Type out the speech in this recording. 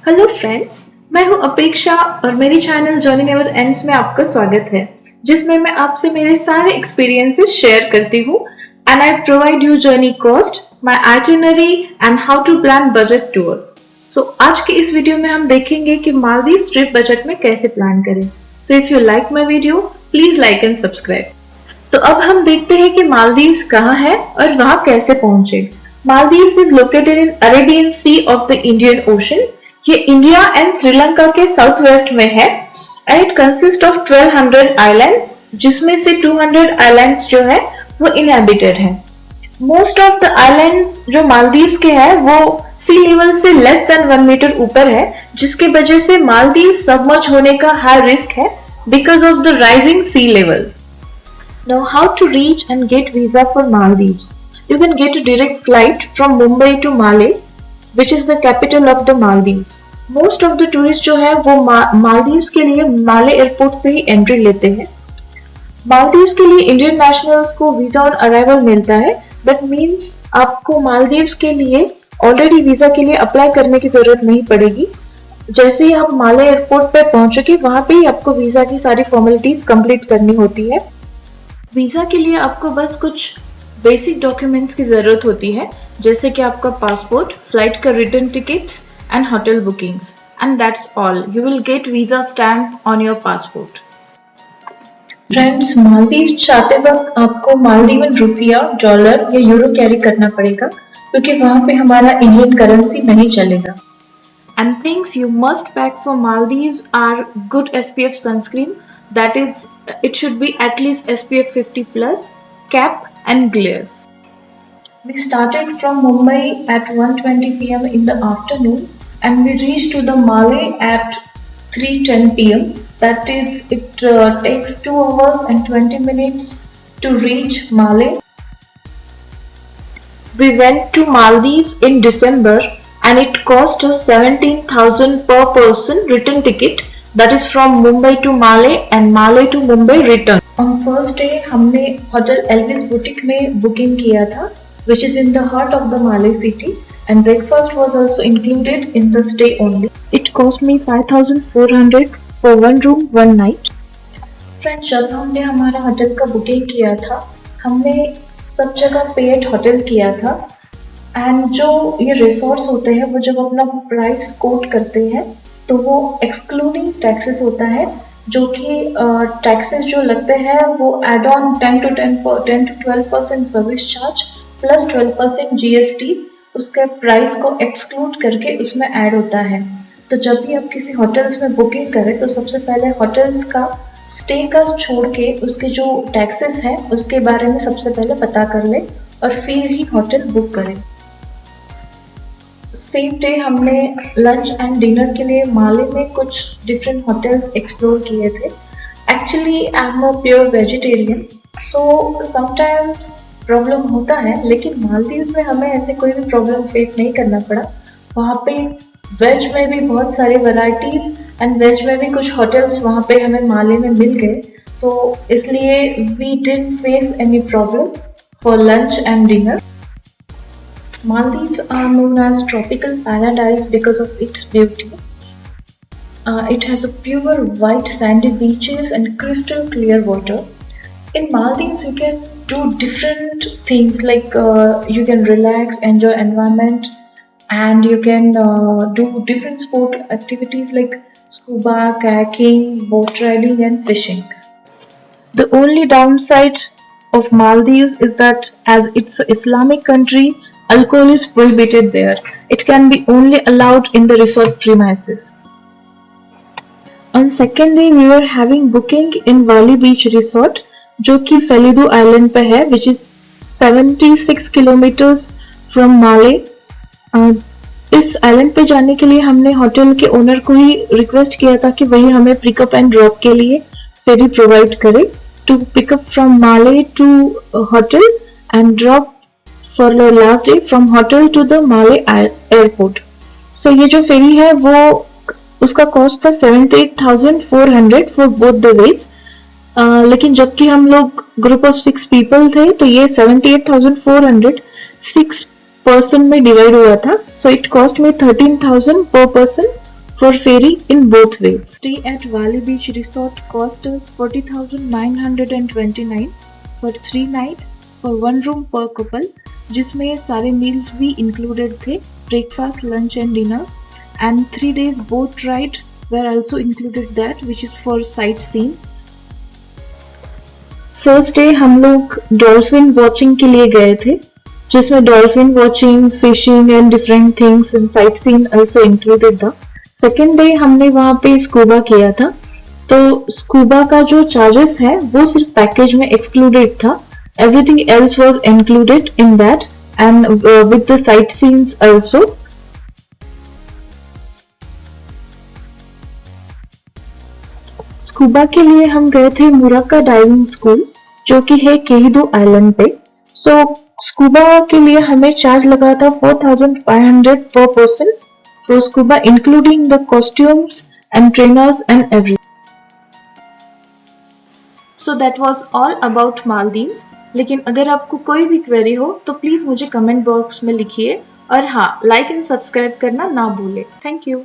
Hello friends, मैं हूं अपेक्षा और मेरी चैनल जर्नी नेवर एंड्स में आपका स्वागत है, जिसमें मैं आपसे मेरे सारे एक्सपीरियंसेस शेयर करती हूं and I provide you journey cost, my itinerary and how to plan budget tours. So आज के इस वीडियो में हम देखेंगे कि मालदीव ट्रिप बजट में कैसे प्लान करें। So if you like my video, please like and subscribe. तो अब हम देखते हैं कि मालदीव्स कहाँ है और वहां कैसे पहुंचे। Maldives is located in Arabian sea of the Indian ocean. ये इंडिया एंड श्रीलंका के साउथ वेस्ट में है and it consist of 1200 islands, जिसमें से 200 आइलैंड्स जो है वो इनहैबिटेड है। मोस्ट ऑफ द आइलैंड्स जो मालदीव्स के हैं वो सी लेवल से लेस देन 1 मीटर ऊपर है, जिसके वजह से मालदीव सबमर्ज होने का हाई रिस्क है because of the rising sea levels. Now, how to reach and get visa for Maldives? You can get a direct flight from Mumbai to Malé, which is the capital of the Maldives. Most of the tourists जो है वो मालदीव्स के लिए माले airport से ही entry लेते हैं। मालदीव्स के लिए इंडियन नेशनल्स को वीजा ऑन अराइवल मिलता है, बट मीन्स आपको मालदीव्स के लिए ऑलरेडी वीजा के लिए अप्लाई करने की जरूरत नहीं पड़ेगी। जैसे ही आप माले एयरपोर्ट पे पहुंचोगे, वहां पे ही आपको वीजा की सारी फॉर्मेलिटीज कंप्लीट करनी होती है। वीजा के लिए आपको बस कुछ बेसिक डॉक्यूमेंट्स की जरूरत होती है, जैसे कि आपका पासपोर्ट, फ्लाइट का return tickets and hotel bookings, and that's all. You will get visa stamp on your passport. Friends, Maldives चाहते वक्त आपको मालदीवन रुपया, डॉलर या यूरो कैरी करना पड़ेगा, क्योंकि वहां पे हमारा इंडियन करेंसी नहीं चलेगा। And things you must pack for Maldives are good SPF sunscreen, that is, it should be at least SPF 50 plus, cap and glares. We started from Mumbai at 1:20 p.m. in the afternoon and we reached to the Malé at 3:10 p.m. That is, it takes 2 hours and 20 minutes to reach Malé. We went to Maldives in December and it cost us 17,000 per person return ticket. That is from Mumbai to Malé and Malé to Mumbai return. On first day हमने hotel Elvis boutique में booking किया था, which is in the heart of the Malé city, and breakfast was also included in the stay only. It cost me 5,400 for 1 room 1 night. Friends, जब हमने हमारा hotel का booking किया था, हमने सब जगह पेड होटल किया था, एंड जो ये रिसोर्ट्स होते हैं वो जब अपना प्राइस कोट करते हैं तो वो एक्सक्लूडिंग टैक्सेस होता है, जो कि टैक्सेस जो लगते हैं वो add on 10 to 12% service charge plus 12% GST उसके प्राइस को एक्सक्लूड करके उसमें ऐड होता है। तो जब भी आप किसी होटल्स में बुकिंग करें तो सबसे पहले होटल्स का स्टे का छोड़ के उसके जो टैक्सेस हैं उसके बारे में सबसे पहले पता कर लें और फिर ही होटल बुक करें। सेम डे हमने लंच एंड डिनर के लिए माले में कुछ डिफरेंट होटल्स एक्सप्लोर किए थे। Actually I am a pure vegetarian, so sometimes problem होता है, लेकिन मालदीव में हमें ऐसे कोई भी प्रॉब्लम फेस नहीं करना पड़ा। वहाँ पे वेज में भी बहुत सारी वैरायटीज एंड वेज में भी कुछ होटल्स वहाँ पे हमें माले में मिल गए, तो इसलिए we didn't face any problem for lunch and dinner. Maldives are known as tropical paradise because of its beauty. It has a pure white sandy beaches and crystal clear water. In Maldives, you can do different things like you can relax, enjoy environment, and you can do different sport activities like scuba, kayaking, boat riding, and fishing. The only downside of Maldives is that as it's an Islamic country, alcohol is prohibited there. It can be only allowed in the resort premises. On second day, we were having booking in Wali Beach Resort, जो कि फेलिडू island पे है, which is 76 kilometers from Malé. इस island पे जाने के लिए हमने होटल के ओनर को ही रिक्वेस्ट किया था कि वही हमें पिकअप एंड ड्रॉप के लिए फेरी प्रोवाइड करे, to pickup from Male to hotel and drop for the last day from hotel to the Malé airport. So ये जो फेरी है वो उसका कॉस्ट था 78,400 for both the ways. लेकिन जबकि हम लोग ग्रुप ऑफ 6 पीपल थे तो ये 78,400 6 पर्सन में डिवाइड हुआ था. So it cost me 13,000 per person for ferry in both ways. Stay at Valley Beach Resort cost us 40,929 for 3 nights for 1 room per couple, जिसमें ये सारे meals भी included थे, breakfast, lunch and dinners, and 3 days boat ride were also included that, which is for sightseeing. First day हम लोग dolphin watching के लिए गए थे, जिसमें dolphin watching, fishing and different things and sight seen also included था। Second day हमने वहाँ पे स्कूबा किया था, तो स्कूबा का जो चार्जेस है वो सिर्फ पैकेज में एक्सक्लूडेड था, everything else was included in that and with the site scenes also. Scuba के लिए हम गए थे मुराका डाइविंग स्कूल, जो कि है केहिदो आइलैंड पे। सो स्कूबा के लिए हमें चार्ज लगा था 4,500 per person for scuba, including the costumes and trainers and everything. So that was all about Maldives. लेकिन अगर आपको कोई भी क्वेरी हो तो प्लीज मुझे कमेंट बॉक्स में लिखिए, और हाँ, लाइक एंड सब्सक्राइब करना ना भूले। Thank you.